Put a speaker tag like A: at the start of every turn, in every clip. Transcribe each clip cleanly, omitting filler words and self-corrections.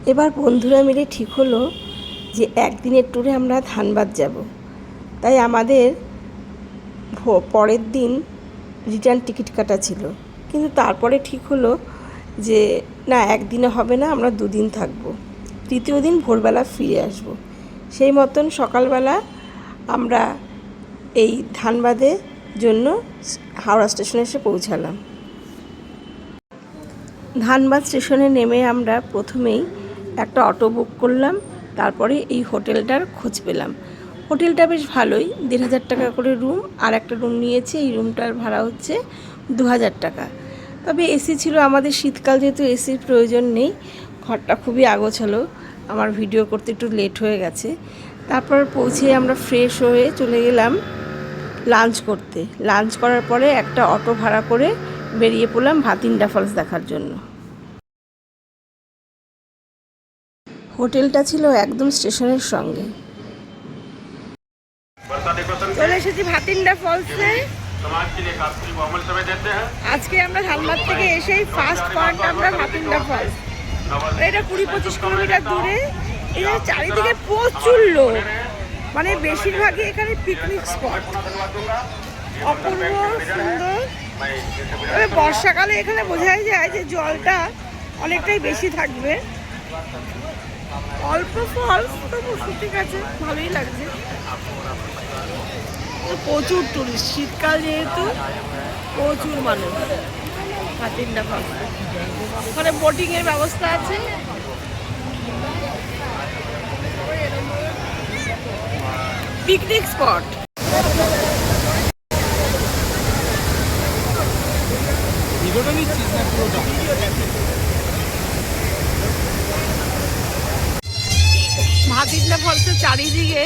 A: এবার বন্ধুরা মিলে ঠিক হলো যে একদিনের ট্যুরে আমরা ধানবাদ যাব। তাই আমাদের পরের দিন রিটার্ন টিকিট কাটা ছিল, কিন্তু তারপরে ঠিক হলো যে না, একদিনে হবে না, আমরা দুদিন থাকব, তৃতীয় দিন ভোরবেলা ফিরে আসব। সেই মতন সকালবেলা আমরা এই ধানবাদের জন্য হাওড়া স্টেশনে এসে পৌঁছালাম। ধানবাদ স্টেশনে নেমে আমরা প্রথমেই একটা অটো বুক করলাম, তারপরে এই হোটেলটার খোঁজ পেলাম। হোটেলটা বেশ ভালোই, 1,500 টাকা করে রুম, আর একটা রুম নিয়েছে, এই রুমটার ভাড়া হচ্ছে 2,000 টাকা। তবে এসি ছিল, আমাদের শীতকাল যেহেতু এসির প্রয়োজন নেই। ঘরটা খুবই আগোছালো, আমার ভিডিও করতে একটু লেট হয়ে গেছে। তারপর পৌঁছে আমরা ফ্রেশ হয়ে চলে গেলাম লাঞ্চ করতে। লাঞ্চ করার পরে একটা অটো ভাড়া করে বেরিয়ে পড়লাম ভাতিন্ডা ফলস দেখার জন্য। হোটেলটা ছিল একদম স্টেশনের সঙ্গে। চলে এসেছি ভাতিন্ডা ফলসে। আজকে আমরা ধানবাদ থেকে এসেই ফার্স্ট পয়েন্ট আমরা ভাতিন্ডা ফলস। এটা 20-25 কিলোমিটার দূরে। এটা চারিদিকে প্রচুর লোক, মানে বেশিরভাগই এখানে পিকনিক স্পট। অপূর্ব সুন্দর। তবে বর্ষাকালে এখানে বোঝাই যায় যে জলটা অনেকটাই বেশি থাকবে। অল্প ফলস, তবু ঠিক আছে, ভালোই লাগছে। প্রচুর টুরিস্ট, শীতকাল যেহেতু প্রচুর মানুষ। ভাতিন্ডা ফলস, ওখানে বোটিং এর ব্যবস্থা আছে। Picnic spot. ভাতিন্ডা ফলসের চারিদিকে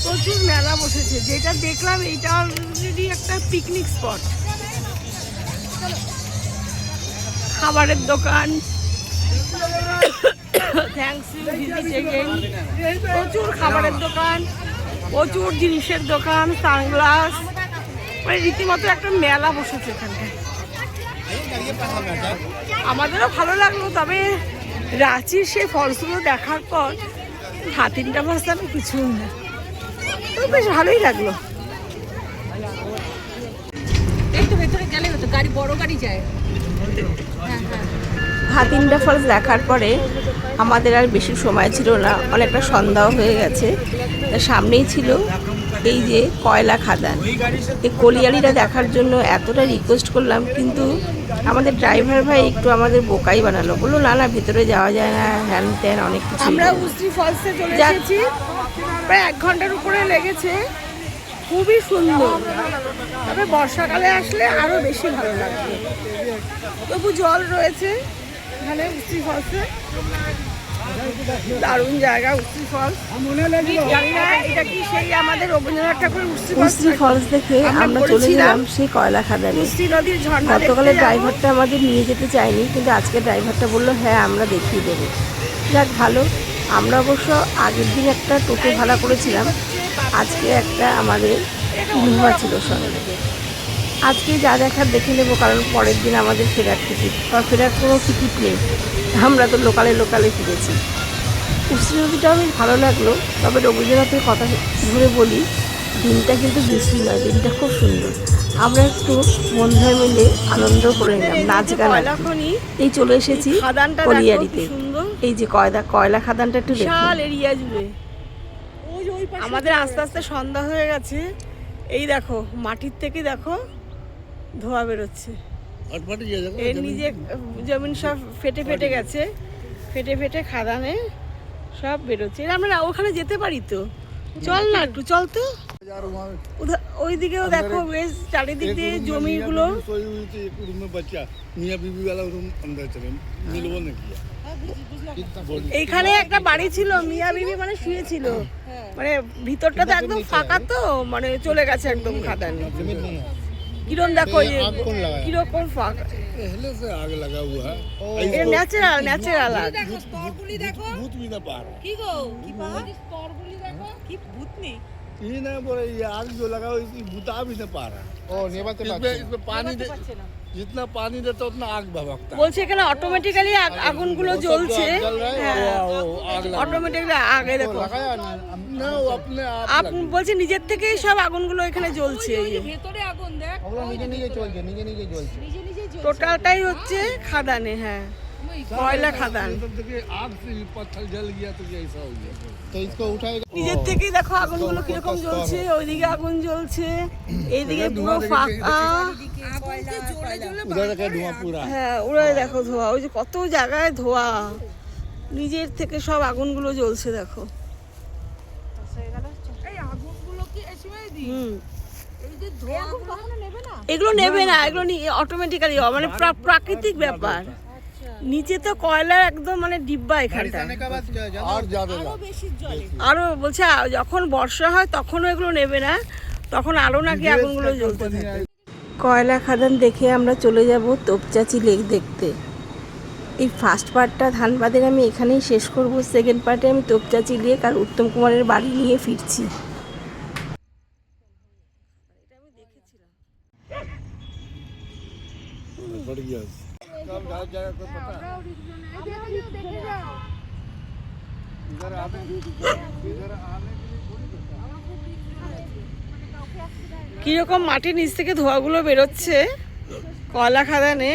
A: প্রচুর মেলা বসেছে। যেটা দেখলাম এইটা অলরেডি একটা পিকনিক স্পট। খাবারের দোকান, থ্যাংকস ইউ ভিজিট এগেইন। প্রচুর খাবারের দোকান, প্রচুর জিনিসের দোকান, সানগ্লাস, মানে রীতিমতো একটা মেলা বসেছে এখানটায়। আমাদেরও ভালো লাগলো, তবে রাঁচির সেই ফলসগুলো দেখার পর ভাতিন্ডা ফলস আমি কিছু না, তো বেশ ভালোই লাগলো। একটু ভেতরে গেলে হতো, গাড়ি বড় গাড়ি যায়। ভাতিন্ডা ফলস দেখার পরে আমাদের আর বেশি সময় ছিল না, অনেকটা সন্ধ্যাও হয়ে গেছে। সামনেই ছিল এই যে কয়লা খাদান। এই কলিয়ারিটা দেখার জন্য এতটা রিকোয়েস্ট করলাম, কিন্তু আমাদের ড্রাইভার ভাই একটু আমাদের বোকাই বানালো, বললো না না, ভেতরে যাওয়া যায় না, হ্যান ত্যান অনেক কিছু। আমরা উস্ত্রি ফলসে চলে এসেছি, প্রায় 1 ঘন্টার উপরে লেগেছে। খুবই সুন্দর, তবে বর্ষাকালে আসলে আরো বেশি ভালো লাগবে। তবু জল রয়েছে এখানে উস্ত্রি ফলসে। দারুণ জায়গা উস্ত্রি ফলস। জানি না এটা কি সেই আমাদের রবীন্দ্রনাথ ঠাকুরের উস্ত্রি ফলস দেখে আমরা চলে গেলাম সেই কয়লা খাদানে। উস্ত্রি নদীর ঝর্ণা। গতকালের ড্রাইভারটা আমাদের নিয়ে যেতে চায়নি, কিন্তু আজকে ড্রাইভারটা বললো হ্যাঁ আমরা দেখিয়ে দেবো। যাক ভালো। আমরা অবশ্য আগের দিন একটা টোটো ভাড়া করেছিলাম, আজকে একটা আমাদের ইনোভা ছিল সঙ্গে। আজকে যা দেখার দেখে নেবো, কারণ পরের দিন আমাদের ফেরার টিকিট, বা ফেরার কোনো টিকিট নেই। আমরা তো লোকালে ফিরেছি। উস্ত্রি নদীটাও বেশ ভালো লাগলো, তবে রবীন্দ্রনাথের কথা ধরে বলি, দিনটা কিন্তু বৃষ্টি নয়, দিনটা খুব সুন্দর। আমরা একটু বন্ধুরা মিলে আনন্দ করে নিলাম, নাচ গান। এই চলে এসেছি কলিয়ারিতে। এই যে কয়লা খাদানটা একটু বিশাল এরিয়া জুড়ে। আমাদের আস্তে আস্তে সন্ধ্যা হয়ে গেছে। এই দেখো মাটির থেকে দেখো ধোঁয়া বেরোচ্ছে। এর নিজে জমিন সব ফেটে গেছে, ফেটে খাদানে সব বেরোচ্ছে। আমরা ওখানে যেতে পারি তো, চল না একটু, চল তো। ওইদিকেও দেখো বেশ চারিদিক দিয়ে জমিগুলো। এইখানে একটা বাড়ি ছিল, মিয়া বিবি মানে শুয়েছিল, মানে ভিতরটা তো একদম ফাঁকা, তো মানে চলে গেছে একদম খাদানে। কিরম দেখো কিরকম ফাঁকা, ন্যাচারাল আগ।
B: जितना पानी देता उतना आग भभकता है।
A: বলছে এখানে অটোমেটিক্যালি আগুনগুলো জ্বলছে
B: जल रहा है
A: হ্যাঁ
B: वो आग लग
A: অটোমেটিক্যালি আগে দেখো
B: लगाया ना वो अपने आप
A: আপনি বলছে নিজের থেকেই সব আগুনগুলো এখানে জ্বলছে এই যে
C: ভেতরে আগুন দেখ
B: ওগুলো নিজে নিজে চলছে নিজে নিজে জ্বলছে
C: নিজে নিজেই জ্বলছে।
A: টোটালটাই হচ্ছে খাদানে হ্যাঁ কয়লা খাদান
B: देखिए आग से भी पत्थर जल गया तो ऐसा हो गया तो इसको उठाएगा
A: নিজের থেকেই দেখো আগুনগুলো কিরকম জ্বলছে ওইদিকে আগুন জ্বলছে এইদিকে পুরো ফাঁকা
C: আগুনকে জ্বলে জ্বলে
B: उधर का धुआं पूरा
A: হ্যাঁ ওরা দেখো ধোয়া ওই যে কত জায়গায় ধোয়া নিজের থেকে সব আগুনগুলো জ্বলছে দেখো
C: এই আগুনগুলো কি এসে দি
A: হুম
C: এই যে ধোঁয়াগুলো কখনো নেবে না।
A: এগুলো নেবে না এগুলো অটোমেটিক্যালি মানে প্রাকৃতিক ব্যাপার নিচে তো কয়লার একদম মানে ডিব্বা এখানটা
B: और ज्यादा
C: আরো বেশি জ্বলে।
A: আরো বলছে যখন বর্ষা হয় তখনও এগুলো নেবে না তখন আরো নাকি আগুনগুলো জ্বলতে থাকে কয়লা খাদান দেখে আমরা চলে যাব তোপচাচি লেক দেখতে এই ফার্স্ট পার্টটা ধানবাদের আমি এখানেই শেষ করব সেকেন্ড পার্টে আমি তোপচাচি লেক আর উত্তম কুমারের বাড়ি নিয়ে ফিরছি
B: बढ़ गया कब ढाल जाएगा कोई पता है? इधर आने के लिए थोड़ी पता है।
A: কিরকম মাটির নিচ থেকে ধোঁয়াগুলো বেরোচ্ছে কয়লা খাদানে